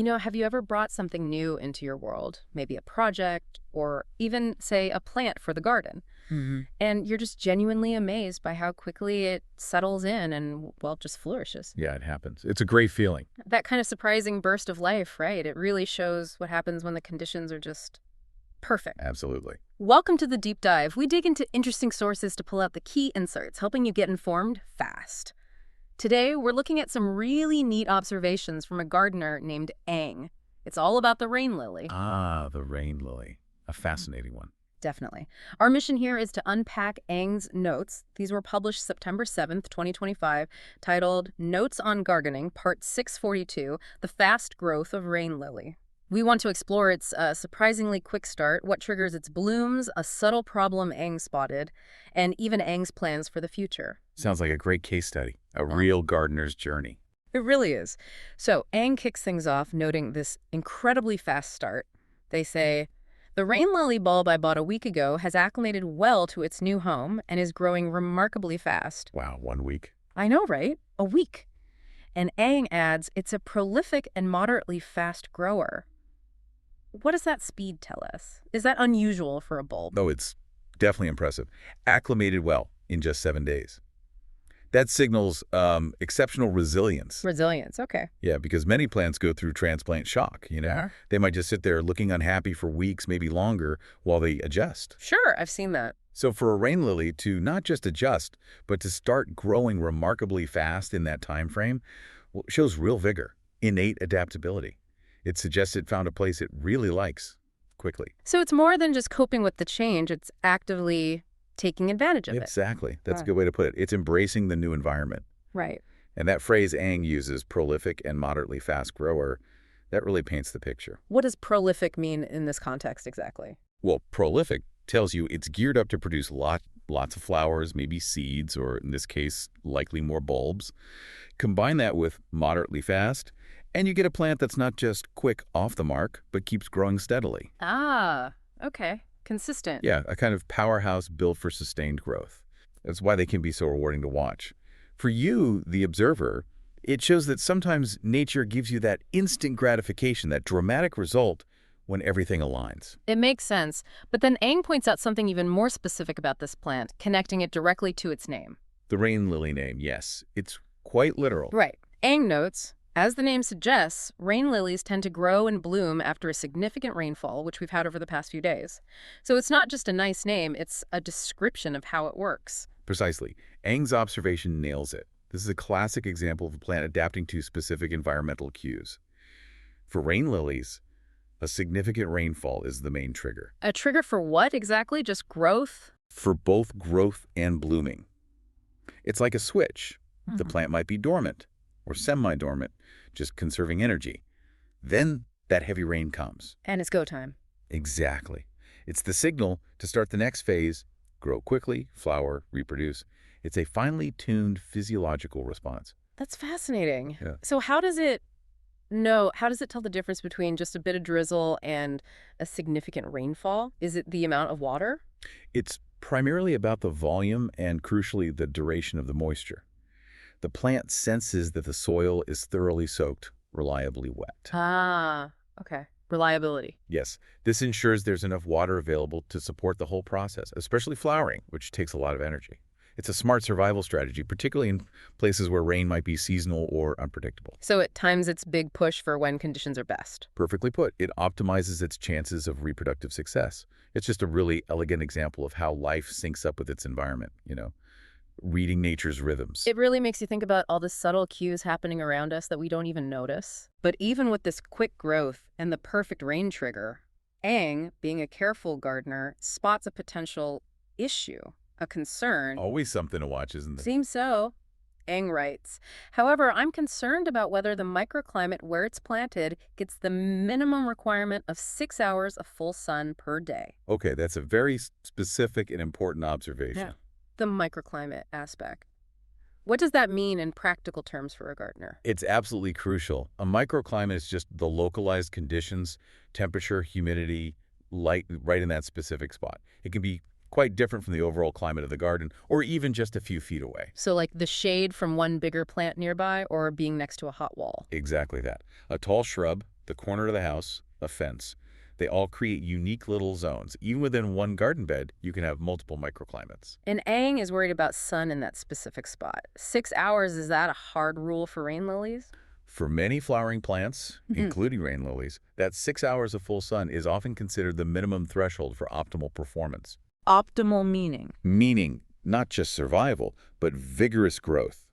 Have you ever brought something new into your world? Maybe a project or even, say, a plant for the garden. Hmm. And you're just genuinely amazed by how quickly it settles in and, well, just flourishes. Yeah, it happens. It's a great feeling. That kind of surprising burst of life, right? It really shows what happens when the conditions are just perfect. Absolutely. Welcome to the Deep Dive. We dig into interesting sources to pull out the key insights, helping you get informed fast. Today, we're looking at some really neat observations from a gardener named Ang. It's all about the rain lily. Ah, the rain lily. A fascinating one. Definitely. Our mission here is to unpack Ang's notes. These were published September 7th, 2025, titled Notes on Gardening, Part 642, The Fast Growth of Rain Lily. We want to explore its surprisingly quick start, what triggers its blooms, a subtle problem Ang spotted, and even Ang's plans for the future. Sounds like a great case study. A real gardener's journey. It really is. So Ang kicks things off, noting this incredibly fast start. They say, the rain lily bulb I bought a week ago has acclimated well to its new home and is growing remarkably fast. Wow, 1 week. I know, right? A week. And Ang adds, it's a prolific and moderately fast grower. What does that speed tell us? Is that unusual for a bulb? Oh, it's definitely impressive. Acclimated well in just 7 days. That signals exceptional resilience. Resilience, okay. Yeah, because many plants go through transplant shock. Yeah. They might just sit there looking unhappy for weeks, maybe longer, while they adjust. Sure, I've seen that. So for a rain lily to not just adjust, but to start growing remarkably fast in that time frame, well, shows real vigor, innate adaptability. It suggests it found a place it really likes quickly. So it's more than just coping with the change, it's actively taking advantage of it. Exactly. That's a Right. good way to put it. It's embracing the new environment. Right. And that phrase Ang uses, prolific and moderately fast grower, that really paints the picture. What does prolific mean in this context exactly? Well, prolific tells you it's geared up to produce lots of flowers, maybe seeds, or in this case, likely more bulbs. Combine that with moderately fast, and you get a plant that's not just quick off the mark, but keeps growing steadily. Ah, okay. Consistent. Yeah, a kind of powerhouse built for sustained growth. That's why they can be so rewarding to watch. For you, the observer, it shows that sometimes nature gives you that instant gratification, that dramatic result when everything aligns. It makes sense. But then Ang points out something even more specific about this plant, connecting it directly to its name. The rain lily name, yes, it's quite literal. Right. Ang notes, as the name suggests, rain lilies tend to grow and bloom after a significant rainfall, which we've had over the past few days. So it's not just a nice name, it's a description of how it works. Precisely. Ang's observation nails it. This is a classic example of a plant adapting to specific environmental cues. For rain lilies, a significant rainfall is the main trigger. A trigger for what exactly? Just growth? For both growth and blooming. It's like a switch. The plant might be dormant or semi-dormant, just conserving energy. Then that heavy rain comes. And it's go time. Exactly. It's the signal to start the next phase, grow quickly, flower, reproduce. It's a finely tuned physiological response. That's fascinating. Yeah. So how does it tell the difference between just a bit of drizzle and a significant rainfall? Is it the amount of water? It's primarily about the volume and, crucially, the duration of the moisture. The plant senses that the soil is thoroughly soaked, reliably wet. Ah, okay. Reliability. Yes, this ensures there's enough water available to support the whole process, especially flowering, which takes a lot of energy. It's a smart survival strategy, particularly in places where rain might be seasonal or unpredictable. So it times its big push for when conditions are best. Perfectly put. It optimizes its chances of reproductive success. It's just a really elegant example of how life syncs up with its environment, reading nature's rhythms. It really makes you think about all the subtle cues happening around us that we don't even notice. But even with this quick growth and the perfect rain trigger, Ang, being a careful gardener, spots a potential issue, a concern. Always something to watch, isn't it? Seems so. Ang writes, however, I'm concerned about whether the microclimate where it's planted gets the minimum requirement of 6 hours of full sun per day. Okay, that's a very specific and important observation. Yeah. The microclimate aspect. What does that mean in practical terms for a gardener? It's absolutely crucial. A microclimate is just the localized conditions, temperature, humidity, light, right in that specific spot. It can be quite different from the overall climate of the garden, or even just a few feet away. So like the shade from one bigger plant nearby or being next to a hot wall? Exactly that. A tall shrub, the corner of the house, a fence. They all create unique little zones. Even within one garden bed, you can have multiple microclimates. And Aang is worried about sun in that specific spot. 6 hours, is that a hard rule for rain lilies? For many flowering plants, including rain lilies, that 6 hours of full sun is often considered the minimum threshold for optimal performance. Optimal meaning. Meaning not just survival, but vigorous growth,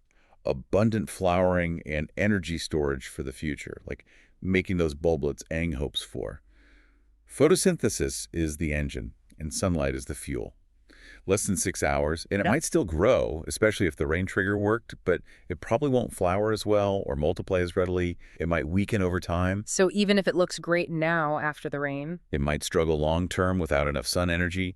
abundant flowering, and energy storage for the future, like making those bulblets Aang hopes for. Photosynthesis is the engine, and sunlight is the fuel. Less than 6 hours, and it might still grow, especially if the rain trigger worked, but it probably won't flower as well or multiply as readily. It might weaken over time. So even if it looks great now after the rain? It might struggle long-term without enough sun energy.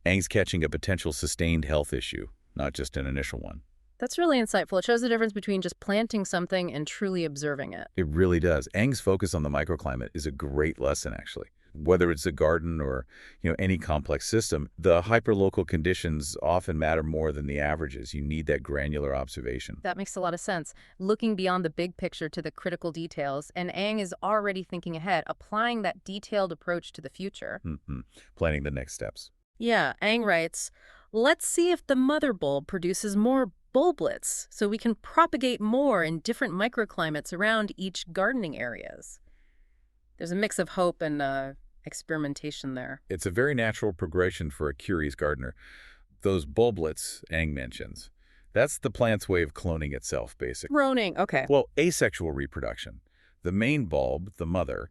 Aang's catching a potential sustained health issue, not just an initial one. That's really insightful. It shows the difference between just planting something and truly observing it. It really does. Aang's focus on the microclimate is a great lesson, actually. Whether it's a garden or any complex system, the hyperlocal conditions often matter more than the averages. You need that granular observation. That makes a lot of sense. Looking beyond the big picture to the critical details, and Aang is already thinking ahead, applying that detailed approach to the future. Planning the next steps. Yeah, Aang writes, let's see if the mother bulb produces more bulblets so we can propagate more in different microclimates around each gardening areas. There's a mix of hope and experimentation there. It's a very natural progression for a curious gardener. Those bulblets Aang mentions, that's the plant's way of cloning itself, basically. Roning, okay. Well, asexual reproduction. The main bulb, the mother,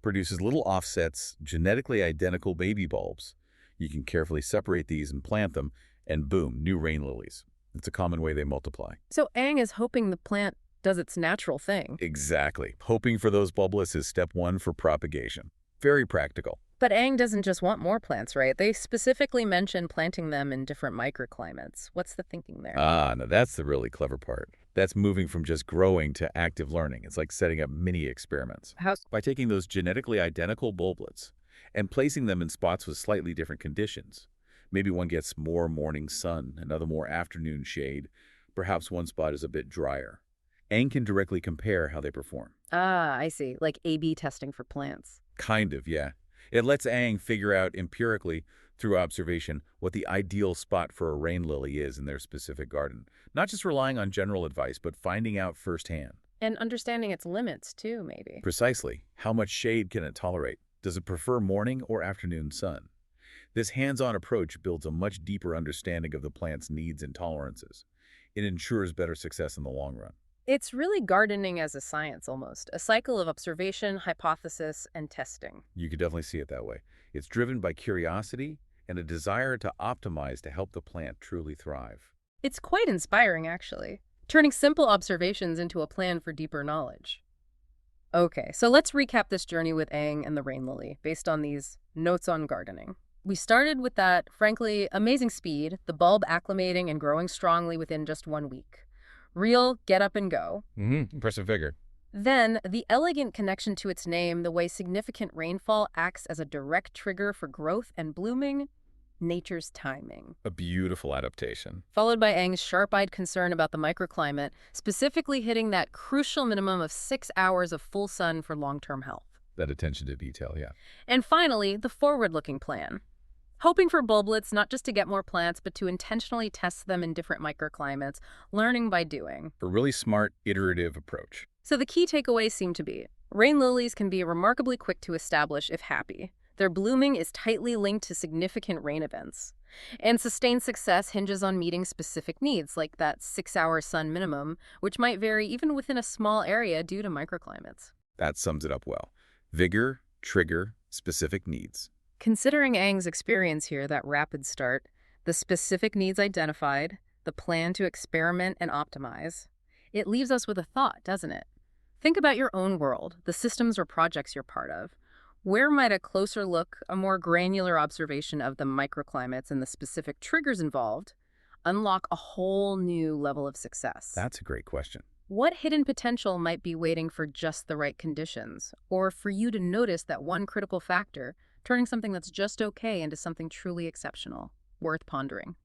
produces little offsets, genetically identical baby bulbs. You can carefully separate these and plant them, and boom, new rain lilies. It's a common way they multiply. So Aang is hoping the plant does its natural thing. Exactly. Hoping for those bulblets is step one for propagation. Very practical. But Aang doesn't just want more plants, right? They specifically mention planting them in different microclimates. What's the thinking there? Now that's the really clever part. That's moving from just growing to active learning. It's like setting up mini experiments. How? By taking those genetically identical bulblets and placing them in spots with slightly different conditions. Maybe one gets more morning sun, another more afternoon shade. Perhaps one spot is a bit drier. Aang can directly compare how they perform. I see. Like A/B testing for plants. Kind of, yeah. It lets Aang figure out empirically, through observation, what the ideal spot for a rain lily is in their specific garden. Not just relying on general advice, but finding out firsthand. And understanding its limits, too, maybe. Precisely. How much shade can it tolerate? Does it prefer morning or afternoon sun? This hands-on approach builds a much deeper understanding of the plant's needs and tolerances. It ensures better success in the long run. It's really gardening as a science, almost. A cycle of observation, hypothesis, and testing. You could definitely see it that way. It's driven by curiosity and a desire to optimize to help the plant truly thrive. It's quite inspiring, actually. Turning simple observations into a plan for deeper knowledge. Okay, so let's recap this journey with Aang and the rain lily, based on these notes on gardening. We started with that, frankly, amazing speed, the bulb acclimating and growing strongly within just 1 week. Real get up and go. Impressive vigor. Then, the elegant connection to its name, the way significant rainfall acts as a direct trigger for growth and blooming, nature's timing. A beautiful adaptation. Followed by Aang's sharp-eyed concern about the microclimate, specifically hitting that crucial minimum of 6 hours of full sun for long-term health. That attention to detail, yeah. And finally, the forward-looking plan. Hoping for bulblets not just to get more plants, but to intentionally test them in different microclimates, learning by doing. A really smart, iterative approach. So the key takeaways seem to be, rain lilies can be remarkably quick to establish if happy. Their blooming is tightly linked to significant rain events. And sustained success hinges on meeting specific needs, like that 6-hour sun minimum, which might vary even within a small area due to microclimates. That sums it up well. Vigor, trigger, specific needs. Considering Aang's experience here, that rapid start, the specific needs identified, the plan to experiment and optimize, it leaves us with a thought, doesn't it? Think about your own world, the systems or projects you're part of. Where might a closer look, a more granular observation of the microclimates and the specific triggers involved, unlock a whole new level of success? That's a great question. What hidden potential might be waiting for just the right conditions, or for you to notice that one critical factor, turning something that's just okay into something truly exceptional, worth pondering?